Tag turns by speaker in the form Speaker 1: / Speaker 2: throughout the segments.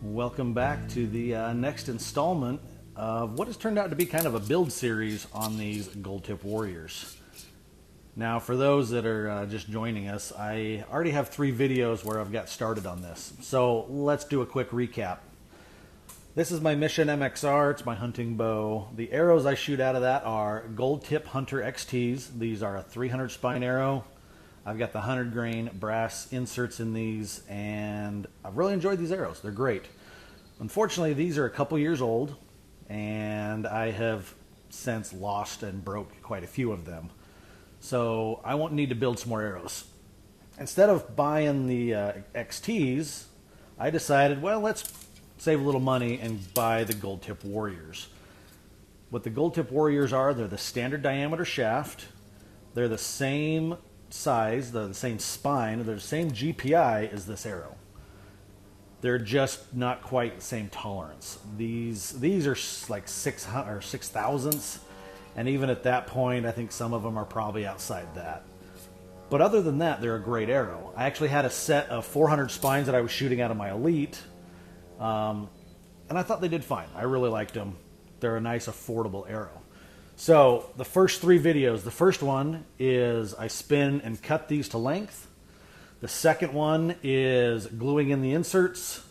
Speaker 1: Welcome back to the next installment of what has turned out to be kind of a build series on these gold tip warriors. Now, for those that are just joining us, I already have 3 videos where I've got started on this. So let's do a quick recap. This is my Mission MXR, it's my hunting bow. The arrows I shoot out of that are Gold Tip Hunter XTs. These are a 300 spine arrow. I've got the 100 grain brass inserts in these, and I've really enjoyed these arrows. They're great. Unfortunately, these are a couple years old, and I have since lost and broke quite a few of them. So I won't need to build some more arrows. Instead of buying the XTs, I decided, well, let's save a little money and buy the Gold Tip Warriors. What the Gold Tip Warriors are, they're the standard diameter shaft. They're the same size, the same spine, they're the same GPI as this arrow. They're just not quite the same tolerance. These are like 600 or 6 thousandths, and even at that point I think some of them are probably outside that. But other than that, they're a great arrow. I actually had a set of 400 spines that I was shooting out of my Elite, and I thought they did fine. I really liked them. They're a nice affordable arrow. So the first 3 videos, the first one is I spin and cut these to length. The second one is gluing in the inserts,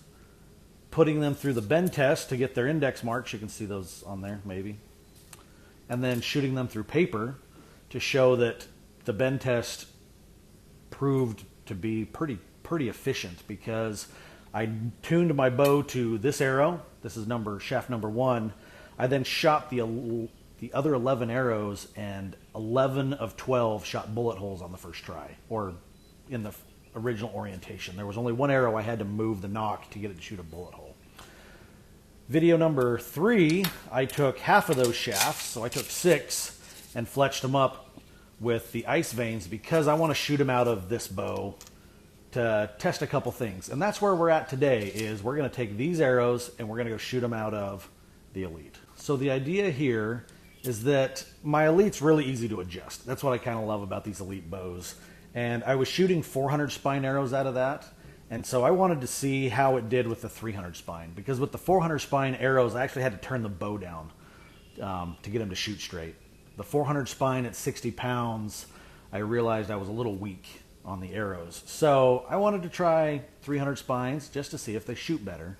Speaker 1: putting them through the bend test to get their index marks. You can see those on there maybe. And then shooting them through paper to show that the bend test proved to be pretty efficient, because I tuned my bow to this arrow. This is shaft number 1. I then shot the other 11 arrows, and 11 of 12 shot bullet holes on the first try, or in the original orientation. There was only one arrow I had to move the nock to get it to shoot a bullet hole. Video number 3, I took half of those shafts, so I took 6 and fletched them up with the ice veins, because I want to shoot them out of this bow to test a couple things. And that's where we're at today, is we're going to take these arrows and we're going to go shoot them out of the Elite. So the idea here is that my Elite's really easy to adjust. That's what I kind of love about these Elite bows. And I was shooting 400 spine arrows out of that, and so I wanted to see how it did with the 300 spine, because with the 400 spine arrows I actually had to turn the bow down to get them to shoot straight. The 400 spine at 60 pounds, I realized I was a little weak on the arrows. So I wanted to try 300 spines just to see if they shoot better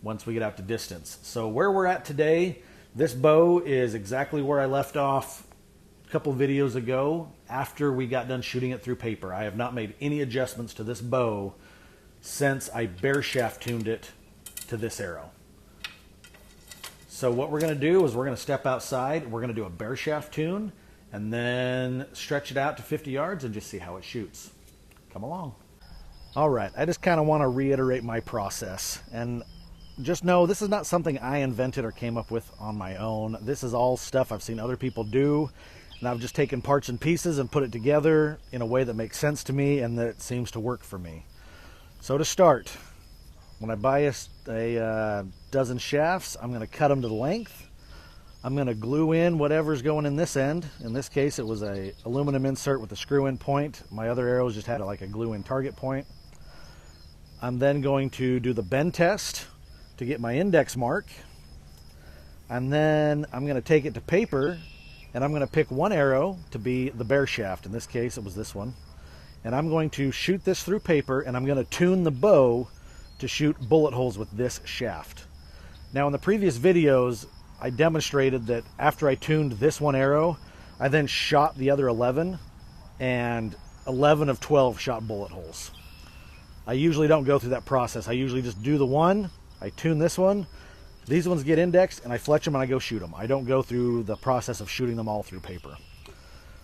Speaker 1: once we get out to distance. So where we're at today, this bow is exactly where I left off a couple videos ago after we got done shooting it through paper. I have not made any adjustments to this bow since I bare shaft tuned it to this arrow. So what we're going to do is we're going to step outside, we're going to do a bare shaft tune, and then stretch it out to 50 yards and just see how it shoots. Come along. All right, I just kind of want to reiterate my process, and just know this is not something I invented or came up with on my own. This is all stuff I've seen other people do, and I've just taken parts and pieces and put it together in a way that makes sense to me and that seems to work for me. So to start, when I buy a dozen shafts, I'm going to cut them to the length. I'm going to glue in whatever's going in this end. In this case, it was a aluminum insert with a screw-in point. My other arrows just had like a glue-in target point. I'm then going to do the bend test to get my index mark, and then I'm going to take it to paper, and I'm going to pick one arrow to be the bare shaft. In this case it was this one, and I'm going to shoot this through paper, and I'm going to tune the bow to shoot bullet holes with this shaft. Now in the previous videos I demonstrated that after I tuned this one arrow, I then shot the other 11, and 11 of 12 shot bullet holes. I usually don't go through that process. I usually just do the one, I tune this one, these ones get indexed, and I fletch them and I go shoot them. I don't go through the process of shooting them all through paper.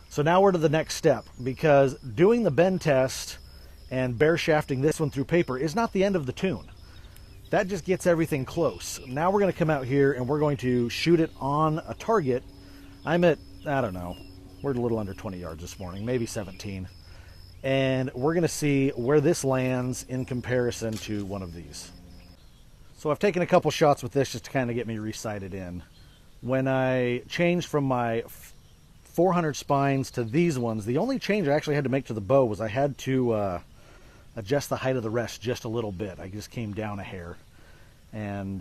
Speaker 1: So now we're to the next step, because doing the bend test and bare shafting this one through paper is not the end of the tune. That just gets everything close. Now we're going to come out here and we're going to shoot it on a target. I'm at, I don't know, we're a little under 20 yards this morning, maybe 17. And we're going to see where this lands in comparison to one of these. So I've taken a couple shots with this just to kind of get me resighted in. When I changed from my 400 spines to these ones, the only change I actually had to make to the bow was I had to adjust the height of the rest just a little bit. I just came down a hair. And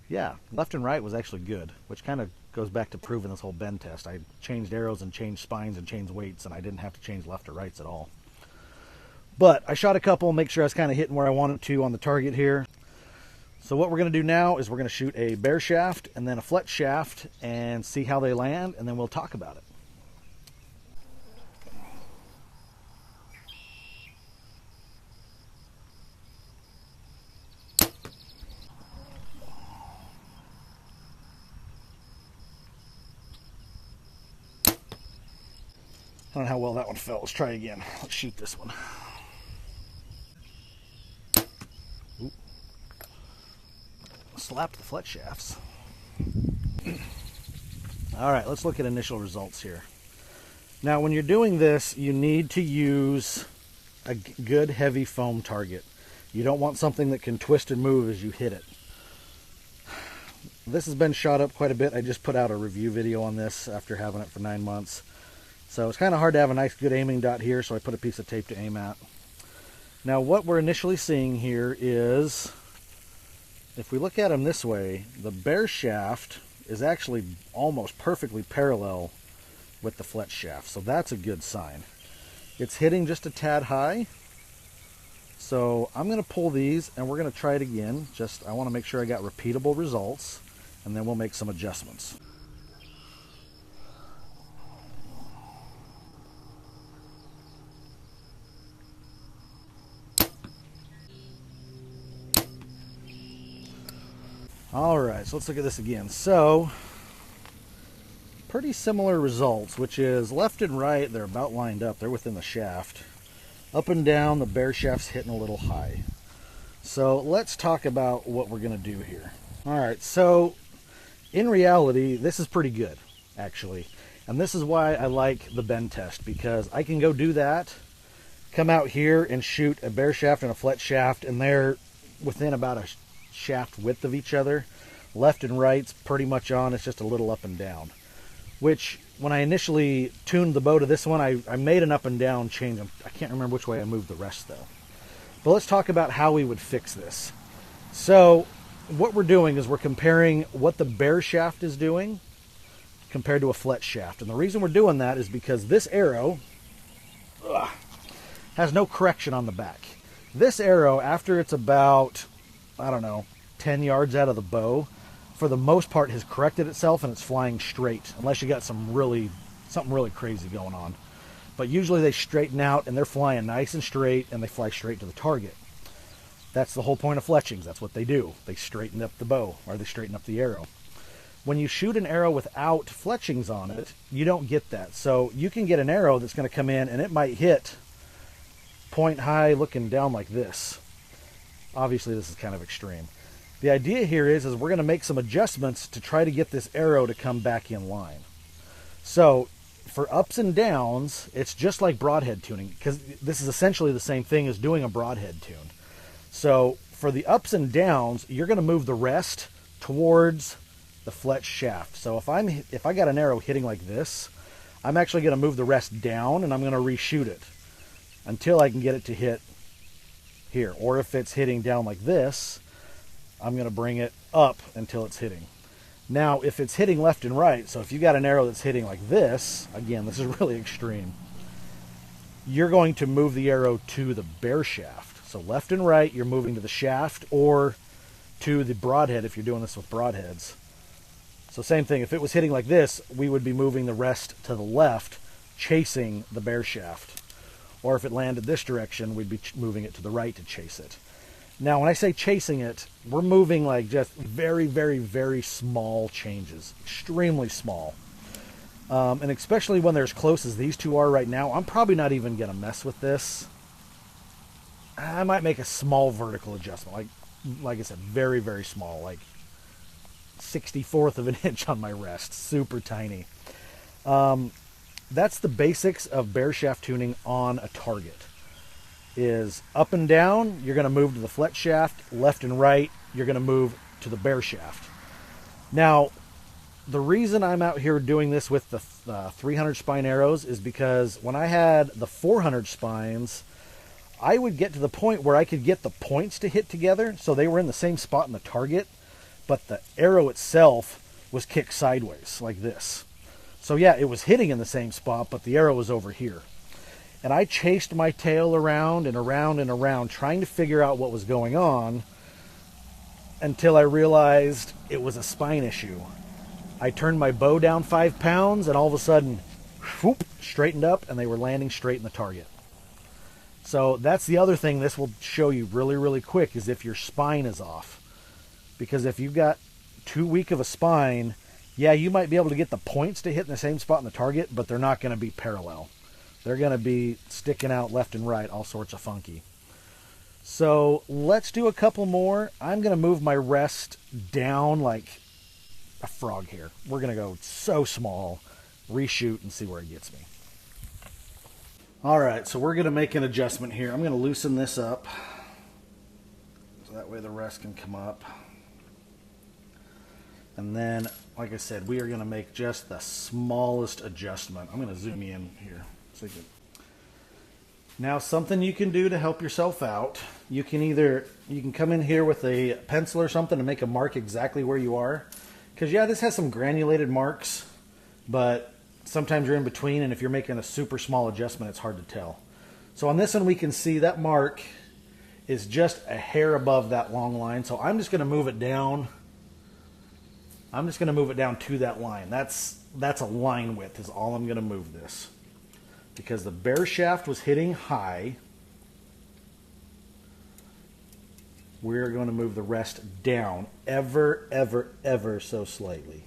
Speaker 1: yeah, left and right was actually good, which kind of goes back to proving this whole bend test. I changed arrows and changed spines and changed weights, and I didn't have to change left or rights at all. But I shot a couple, make sure I was kind of hitting where I wanted to on the target here. So what we're going to do now is we're going to shoot a bare shaft and then a fletch shaft and see how they land, and then we'll talk about it. I don't know how well that one fell. Let's try again. Let's shoot this one. Ooh. Slapped the fletch shafts. All right, let's look at initial results here. Now, when you're doing this, you need to use a good heavy foam target. You don't want something that can twist and move as you hit it. This has been shot up quite a bit. I just put out a review video on this after having it for 9 months. So it's kind of hard to have a nice good aiming dot here, so I put a piece of tape to aim at. Now what we're initially seeing here is, if we look at them this way, the bare shaft is actually almost perfectly parallel with the fletch shaft. So that's a good sign. It's hitting just a tad high. So I'm going to pull these and we're going to try it again. I want to make sure I got repeatable results, and then we'll make some adjustments. All right, so let's look at this again. So, pretty similar results, which is left and right, they're about lined up. They're within the shaft. Up and down, the bare shaft's hitting a little high. So, let's talk about what we're going to do here. All right, so in reality, this is pretty good, actually. And this is why I like the bend test, because I can go do that, come out here and shoot a bare shaft and a fletch shaft, and they're within about a shaft width of each other. Left and right's pretty much on. It's just a little up and down, which when I initially tuned the bow to this one, I made an up and down change. I can't remember which way I moved the rest though. But let's talk about how we would fix this. So what we're doing is we're comparing what the bare shaft is doing compared to a fletch shaft. And the reason we're doing that is because this arrow has no correction on the back. This arrow, after it's about, I don't know, 10 yards out of the bow, for the most part has corrected itself and it's flying straight, unless you got something really crazy going on. But usually they straighten out and they're flying nice and straight, and they fly straight to the target. That's the whole point of fletchings. That's what they do. They straighten up the bow, or they straighten up the arrow. When you shoot an arrow without fletchings on it, you don't get that. So you can get an arrow that's going to come in and it might hit point high looking down like this. Obviously this is kind of extreme. The idea here is we're going to make some adjustments to try to get this arrow to come back in line. So for ups and downs, it's just like broadhead tuning, because this is essentially the same thing as doing a broadhead tune. So for the ups and downs, you're going to move the rest towards the fletch shaft. So if I got an arrow hitting like this, I'm actually going to move the rest down and I'm going to reshoot it until I can get it to hit here. Or if it's hitting down like this, I'm going to bring it up until it's hitting. Now, if it's hitting left and right, so if you got an arrow that's hitting like this, again, this is really extreme, you're going to move the arrow to the bare shaft. So left and right, you're moving to the shaft or to the broadhead if you're doing this with broadheads. So same thing, if it was hitting like this, we would be moving the rest to the left, chasing the bare shaft. Or if it landed this direction, we'd be moving it to the right to chase it. Now, when I say chasing it, we're moving like just very, very, very small changes. Extremely small. And especially when they're as close as these two are right now, I'm probably not even going to mess with this. I might make a small vertical adjustment. Like I said, very, very small. Like 1/64 of an inch on my rest. Super tiny. That's the basics of bare shaft tuning on a target. Is up and down, you're going to move to the fletch shaft. Left and right, you're going to move to the bare shaft. Now, the reason I'm out here doing this with the 300 spine arrows is because when I had the 400 spines, I would get to the point where I could get the points to hit together, so they were in the same spot in the target, but the arrow itself was kicked sideways like this. So yeah, it was hitting in the same spot, but the arrow was over here. And I chased my tail around and around and around, trying to figure out what was going on, until I realized it was a spine issue. I turned my bow down 5 pounds, and all of a sudden, whoop, straightened up, and they were landing straight in the target. So that's the other thing this will show you really, really quick, is if your spine is off. Because if you've got too weak of a spine, yeah, you might be able to get the points to hit in the same spot in the target, but they're not going to be parallel. They're going to be sticking out left and right, all sorts of funky. So let's do a couple more. I'm going to move my rest down like a frog here. We're going to go so small, reshoot, and see where it gets me. All right, so we're going to make an adjustment here. I'm going to loosen this up so that way the rest can come up. And then, like I said, we are going to make just the smallest adjustment. I'm going to zoom in here. So now, something you can do to help yourself out, you can come in here with a pencil or something and make a mark exactly where you are. Because yeah, this has some granulated marks, but sometimes you're in between, and if you're making a super small adjustment, it's hard to tell. So on this one, we can see that mark is just a hair above that long line. So I'm just going to move it down. I'm just going to move it down to that line. That's a line width is all I'm going to move this. Because the bear shaft was hitting high, we're going to move the rest down ever, ever, ever so slightly.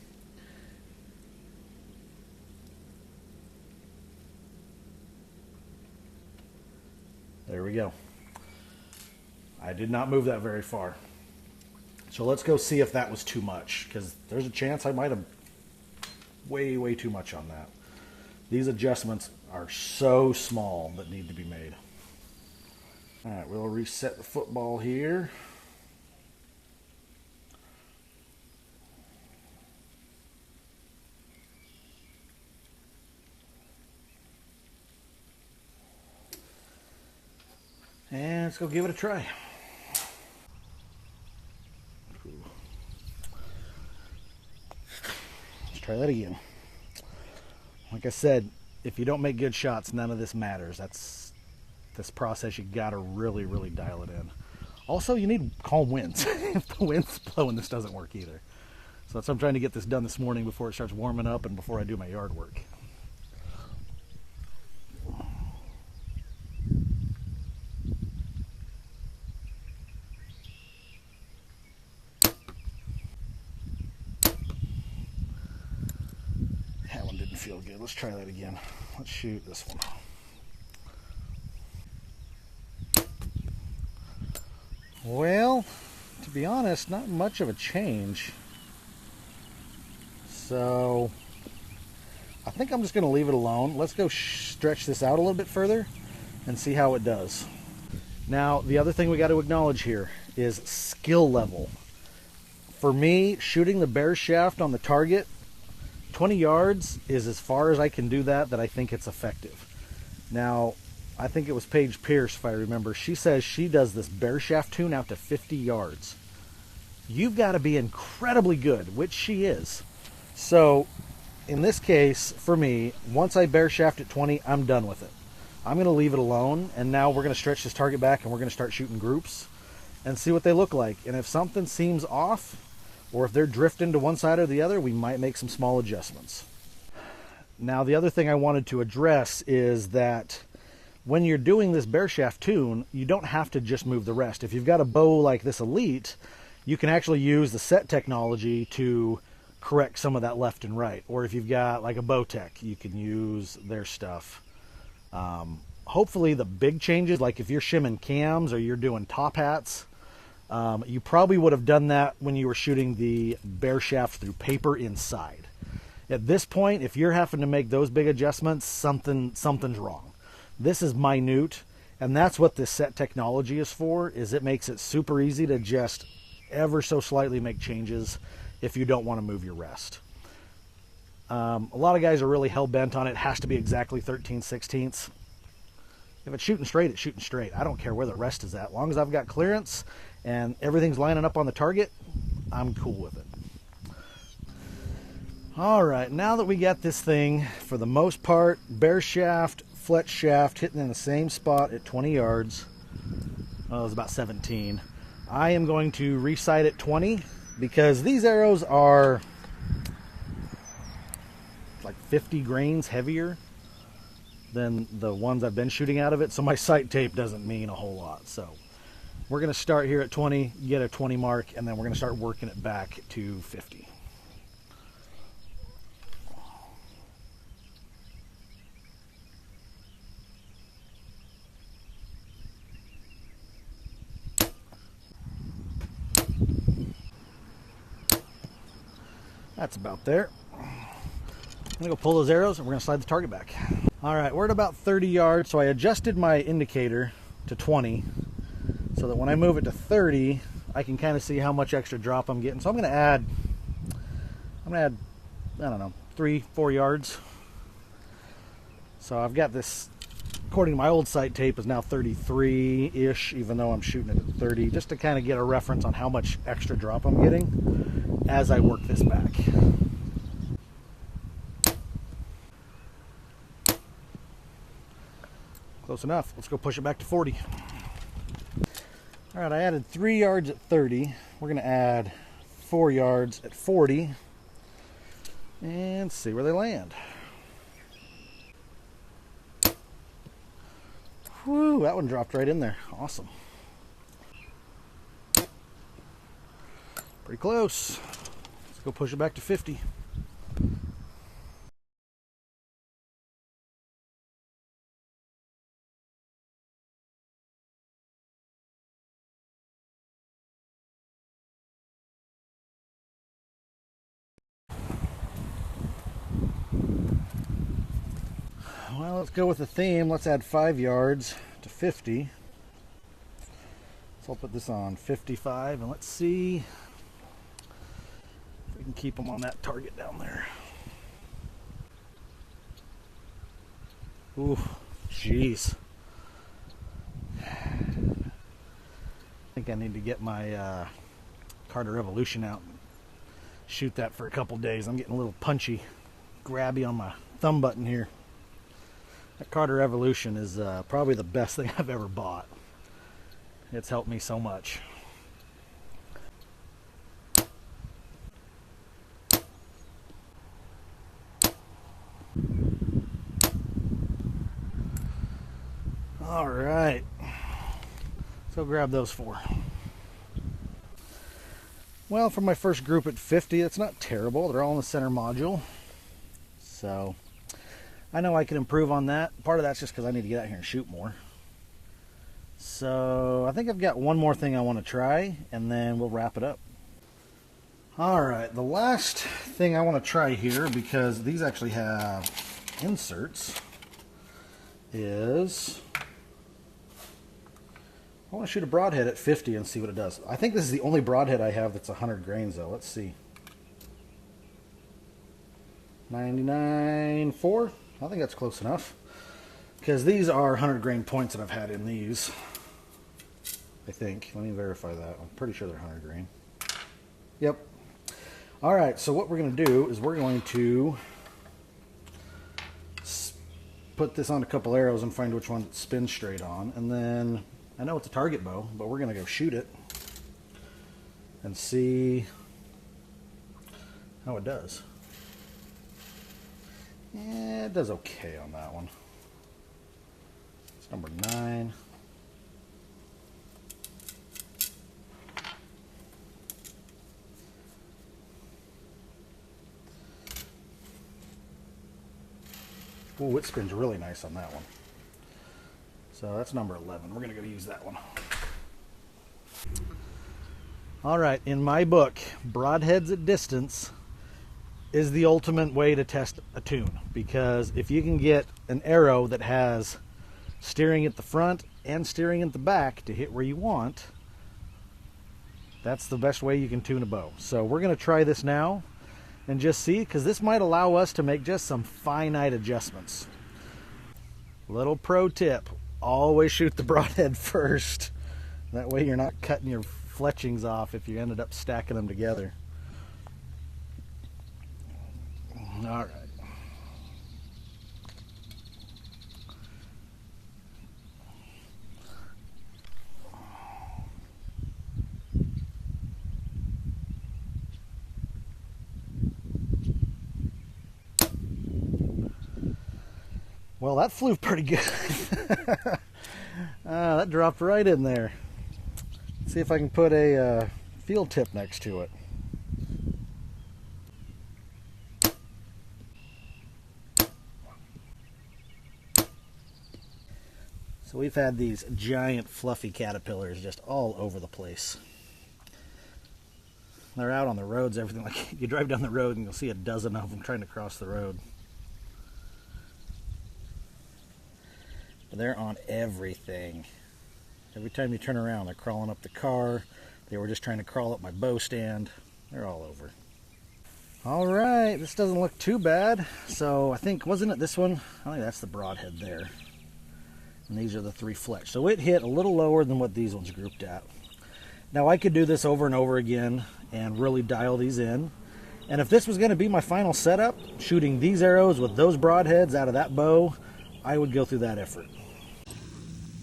Speaker 1: There we go. I did not move that very far. So let's go see if that was too much, because there's a chance I might have way too much on that. These adjustments are so small that need to be made. All right, we'll reset the football here. And let's go give it a try. Let's try that again. Like I said, if you don't make good shots, none of this matters. That's this process. You got to really dial it in. Also, you need calm winds. If the wind's blowing, this doesn't work either. So that's why I'm trying to get this done this morning before it starts warming up and before I do my yard work. That one didn't feel good. Let's try that again. Let's shoot this one. Well, to be honest, not much of a change. So I think I'm just going to leave it alone. Let's go stretch this out a little bit further and see how it does. Now, the other thing we got to acknowledge here is skill level. For me, shooting the bear shaft on the target, 20 yards is as far as I can do that I think it's effective. Now, I think it was Paige Pierce, if I remember. She says she does this bear shaft tune out to 50 yards. You've got to be incredibly good, which she is. So, in this case, for me, once I bear shaft at 20, I'm done with it. I'm going to leave it alone, and now we're going to stretch this target back, and we're going to start shooting groups and see what they look like. And if something seems off, or if they're drifting to one side or the other, we might make some small adjustments. Now, the other thing I wanted to address is that when you're doing this bear shaft tune, you don't have to just move the rest. If you've got a bow like this Elite, you can actually use the set technology to correct some of that left and right. Or if you've got like a Bowtech, you can use their stuff. Hopefully the big changes, like if you're shimming cams or you're doing top hats, you probably would have done that when you were shooting the bear shaft through paper inside. At this point, if you're having to make those big adjustments, something's wrong. This is minute, and that's what this set technology is for, is it makes it super easy to just ever so slightly make changes if you don't want to move your rest. A lot of guys are really hell-bent on it. It has to be exactly 13/16. If it's shooting straight, it's shooting straight. I don't care where the rest is at. As long as I've got clearance and everything's lining up on the target, I'm cool with it. All right, now that we got this thing, for the most part, bare shaft, fletch shaft, hitting in the same spot at 20 yards. Oh, it was about 17. I am going to resight at 20 because these arrows are like 50 grains heavier than the ones I've been shooting out of it, so my sight tape doesn't mean a whole lot. So we're going to start here at 20, get a 20 mark, and then we're going to start working it back to 50. That's about there. I'm gonna go pull those arrows and we're gonna slide the target back. All right, we're at about 30 yards, so I adjusted my indicator to 20 so that when I move it to 30, I can kind of see how much extra drop I'm getting. So I'm gonna add, I don't know, 3-4 yards. So I've got this, according to my old sight tape, is now 33-ish, even though I'm shooting it at 30, just to kind of get a reference on how much extra drop I'm getting as I work this back. Close enough. Let's go push it back to 40. All right, I added 3 yards at 30. We're gonna add 4 yards at 40 and see where they land. Whew, that one dropped right in there. Awesome. Pretty close. Let's go push it back to 50. Well, let's go with the theme. Let's add 5 yards to 50. So I'll put this on 55 and let's see if we can keep them on that target down there. Ooh, jeez. I think I need to get my Carter Revolution out and shoot that for a couple days. I'm getting a little punchy, grabby on my thumb button here. That Carter Evolution is probably the best thing I've ever bought. It's helped me so much. All right, let's go grab those 4. Well, for my first group at 50, it's not terrible. They're all in the center module. So I know I can improve on that. Part of that's just because I need to get out here and shoot more. So I think I've got one more thing I want to try, and then we'll wrap it up. All right, the last thing I want to try here, because these actually have inserts, is I want to shoot a broadhead at 50 and see what it does. I think this is the only broadhead I have that's 100 grains though. Let's see. 99.4. I think that's close enough, because these are 100 grain points that I've had in these. I think. Let me verify that. I'm pretty sure they're 100 grain. Yep. All right, so what we're going to do is we're going to put this on a couple arrows and find which one it spins straight on, and then I know it's a target bow, but we're going to go shoot it and see how it does. Yeah, it does okay on that one. It's number 9. Ooh, it spins really nice on that one. So that's number 11. We're going to go use that one. All right, in my book, broadheads at distance is the ultimate way to test a tune, because if you can get an arrow that has steering at the front and steering at the back to hit where you want, that's the best way you can tune a bow. So we're going to try this now and just see, because this might allow us to make just some finite adjustments. Little pro tip: always shoot the broadhead first. That way you're not cutting your fletchings off if you ended up stacking them together. All right. Well, that flew pretty good. That dropped right in there. Let's see if I can put a field tip next to it. So we've had these giant fluffy caterpillars just all over the place. They're out on the roads, everything. Like you drive down the road and you'll see a dozen of them trying to cross the road. They're on everything. Every time you turn around, they're crawling up the car. They were just trying to crawl up my bow stand. They're all over. All right, this doesn't look too bad. So I think, wasn't it this one? I think that's the broadhead there. And these are the 3 fletch. So it hit a little lower than what these ones grouped at. Now I could do this over and over again and really dial these in. And if this was going to be my final setup, shooting these arrows with those broadheads out of that bow, I would go through that effort.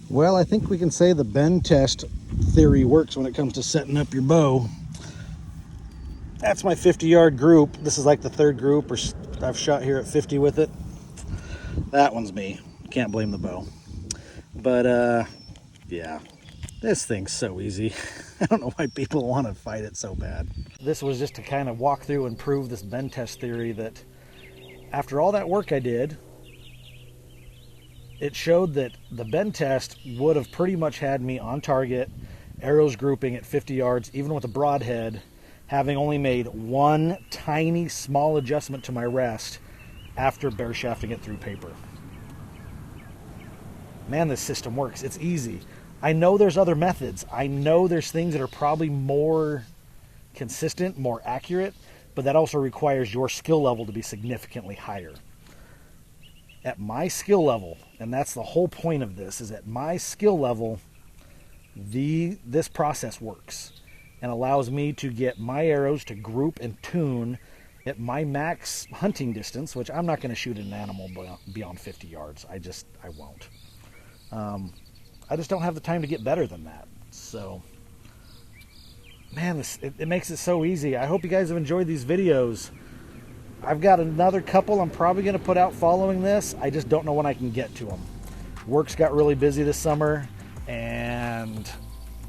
Speaker 1: Well, I think we can say the bend test theory works when it comes to setting up your bow. That's my 50-yard group. This is like the 3rd group I've shot here at 50 with it. That one's me. Can't blame the bow. But yeah, this thing's so easy. I don't know why people want to fight it so bad. This was just to kind of walk through and prove this bend test theory that after all that work I did, it showed that the bend test would have pretty much had me on target, arrows grouping at 50 yards, even with a broadhead, having only made one tiny small adjustment to my rest after bare shafting it through paper. Man, this system works. It's easy. I know there's other methods. I know there's things that are probably more consistent, more accurate, but that also requires your skill level to be significantly higher. At my skill level, and that's the whole point of this, is at my skill level, this process works and allows me to get my arrows to group and tune at my max hunting distance, which I'm not going to shoot an animal beyond 50 yards. I won't. I just don't have the time to get better than that. So, man, it makes it so easy. I hope you guys have enjoyed these videos. I've got another couple I'm probably going to put out following this. I just don't know when I can get to them. Work's got really busy this summer, and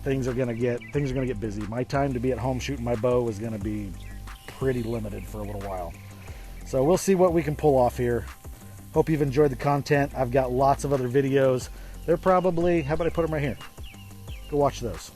Speaker 1: things are going to get busy. My time to be at home shooting my bow is going to be pretty limited for a little while. So we'll see what we can pull off here. Hope you've enjoyed the content. I've got lots of other videos. They're probably, how about I put them right here? Go watch those.